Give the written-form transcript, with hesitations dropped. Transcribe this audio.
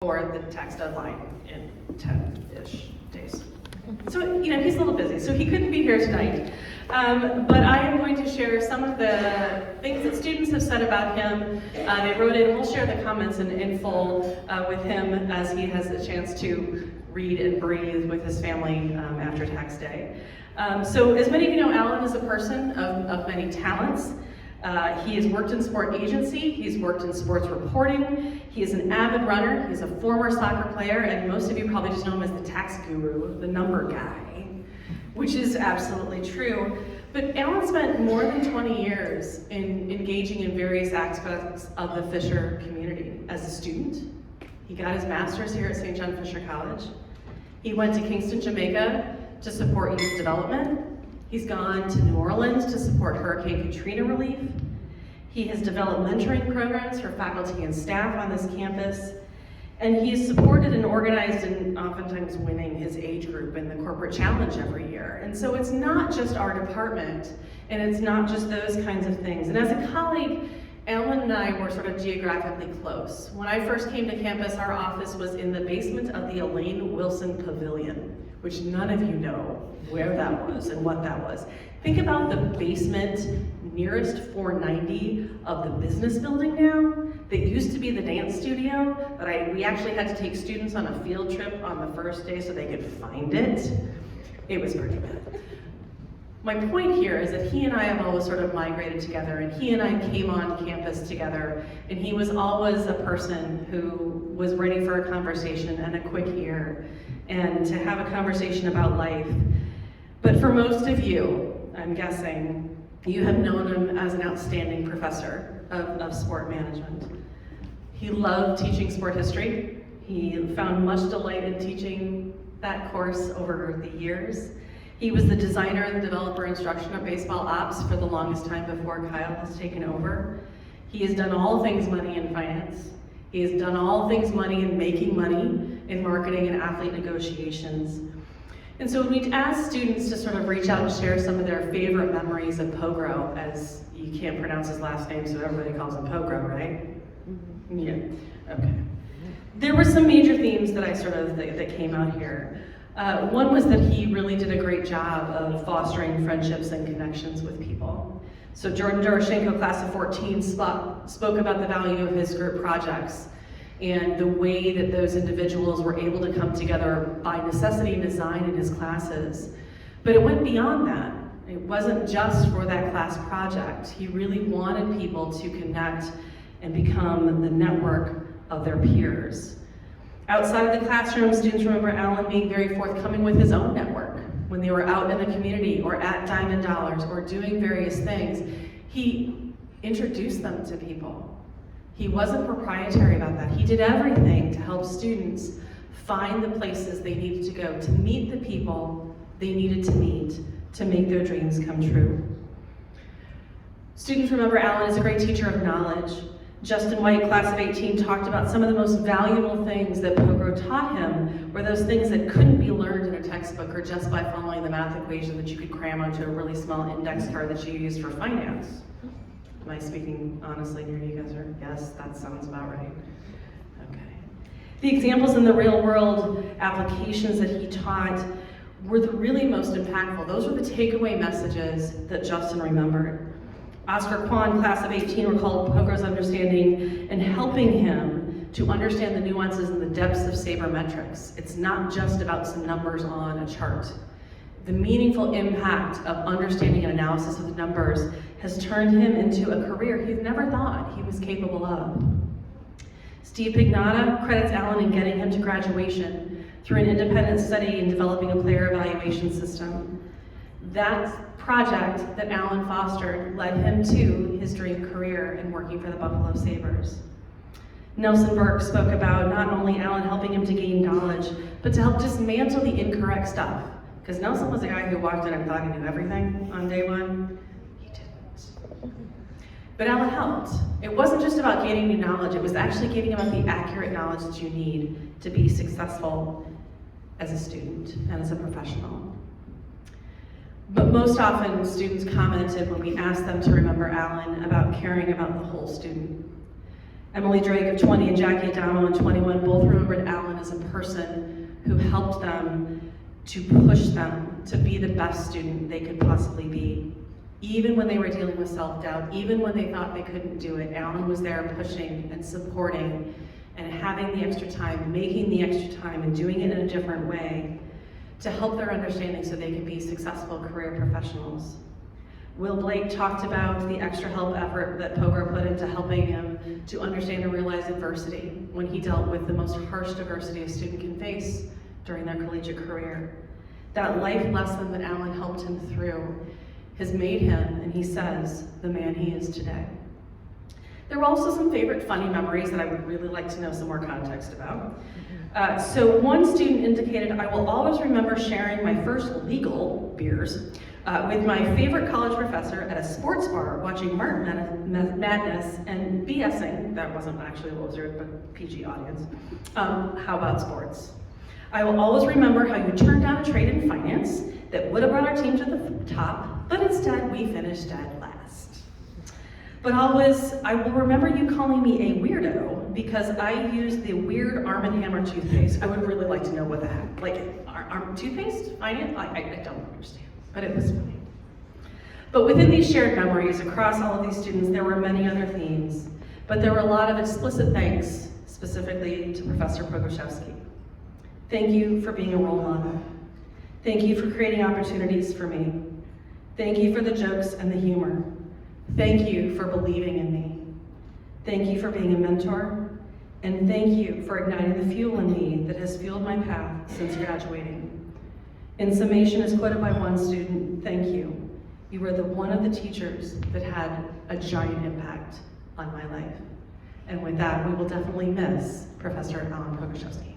for the tax deadline in 10-ish days. So, he's a little busy, so he couldn't be here tonight. But I am going to share some of the things that students have said about him. They wrote in, and we'll share the comments in full with him as he has a chance to read and breathe with his family after tax day. So as many of you know, Alan is a person of many talents. He has worked in sport agency, he's worked in sports reporting, he is an avid runner, he's a former soccer player, and most of you probably just know him as the tax guru, the number guy, which is absolutely true. But Alan spent more than 20 years in engaging in various aspects of the Fisher community. As a student, he got his master's here at St. John Fisher College. He went to Kingston, Jamaica to support youth development. He's gone to New Orleans to support Hurricane Katrina relief. He has developed mentoring programs for faculty and staff on this campus. And he has supported and organized and oftentimes winning his age group in the corporate challenge every year. And so it's not just our department, and it's not just those kinds of things. And as a colleague, Alan and I were sort of geographically close. When I first came to campus, our office was in the basement of the Elaine Wilson Pavilion, which none of you know where that was and what that was. Think about the basement nearest 490 of the business building now, that used to be the dance studio, that we actually had to take students on a field trip on the first day so they could find it. It was pretty bad. My point here is that he and I have always sort of migrated together, and he and I came on campus together, and he was always a person who was ready for a conversation and a quick ear, and to have a conversation about life. But for most of you, I'm guessing, you have known him as an outstanding professor of sport management. He loved teaching sport history. He found much delight in teaching that course over the years. He was the designer and developer instruction of baseball ops for the longest time before Kyle has taken over. He has done all things money in finance. He has done all things money in making money, in marketing and athlete negotiations. And so when we ask students to sort of reach out and share some of their favorite memories of Pogro, as you can't pronounce his last name, so everybody calls him Pogro, right? Mm-hmm. Yeah, okay. There were some major themes that that came out here. One was that he really did a great job of fostering friendships and connections with people. So Jordan Doroshenko, class of 14, spoke about the value of his group projects and the way that those individuals were able to come together by necessity and design in his classes. But it went beyond that. It wasn't just for that class project. He really wanted people to connect and become the network of their peers. Outside of the classroom, students remember Alan being very forthcoming with his own network. When they were out in the community or at Diamond Dollars or doing various things, he introduced them to people. He wasn't proprietary about that. He did everything to help students find the places they needed to go, to meet the people they needed to meet, to make their dreams come true. Students remember Alan as a great teacher of knowledge. Justin White, class of 18, talked about some of the most valuable things that Pogro taught him were those things that couldn't be learned in a textbook or just by following the math equation that you could cram onto a really small index card that you used for finance. Am I speaking honestly here? You guys are, yes, that sounds about right. Okay. The examples in the real world applications that he taught were the really most impactful. Those were the takeaway messages that Justin remembered. Oscar Kwan, class of 18, recalled Pogro's understanding and helping him to understand the nuances and the depths of sabermetrics. It's not just about some numbers on a chart. The meaningful impact of understanding and analysis of numbers has turned him into a career he never thought he was capable of. Steve Pignata credits Alan in getting him to graduation through an independent study in developing a player evaluation system. That project that Alan fostered led him to his dream career in working for the Buffalo Sabres. Nelson Burke spoke about not only Alan helping him to gain knowledge, but to help dismantle the incorrect stuff. Because Nelson was a guy who walked in and thought he knew everything on day one. He didn't. But Alan helped. It wasn't just about gaining new knowledge, it was actually gaining about the accurate knowledge that you need to be successful as a student and as a professional. But most often, students commented when we asked them to remember Alan about caring about the whole student. Emily Drake of 20 and Jackie Adamo of 21 both remembered them to push them to be the best student they could possibly be. Even when they were dealing with self-doubt, even when they thought they couldn't do it, Alan was there pushing and supporting and having the extra time, making the extra time and doing it in a different way to help their understanding so they could be successful career professionals. Will Blake talked about the extra help effort that Pogro put into helping him to understand and realize adversity when he dealt with the most harsh adversity a student can face during their collegiate career. That life lesson that Alan helped him through has made him, and he says, the man he is today. There were also some favorite funny memories that I would really like to know some more context about. So one student indicated, I will always remember sharing my first legal beers with my favorite college professor at a sports bar, watching March Madness and BSing, that wasn't actually what was there, but PG audience, how about sports? I will always remember how you turned down a trade in finance that would have brought our team to the top, but instead we finished dead last. But always, I will remember you calling me a weirdo because I used the weird Arm & Hammer toothpaste. I would really like to know what the heck, like, toothpaste? Finance? I don't understand, but it was funny. But within these shared memories, across all of these students, there were many other themes, but there were a lot of explicit thanks, specifically to Professor Pogroszewski. Thank you for being a role model. Thank you for creating opportunities for me. Thank you for the jokes and the humor. Thank you for believing in me. Thank you for being a mentor. And thank you for igniting the fuel in me that has fueled my path since graduating. In summation, as quoted by one student, thank you. You were one of the teachers that had a giant impact on my life. And with that, we will definitely miss Professor Alan Pogroszewski.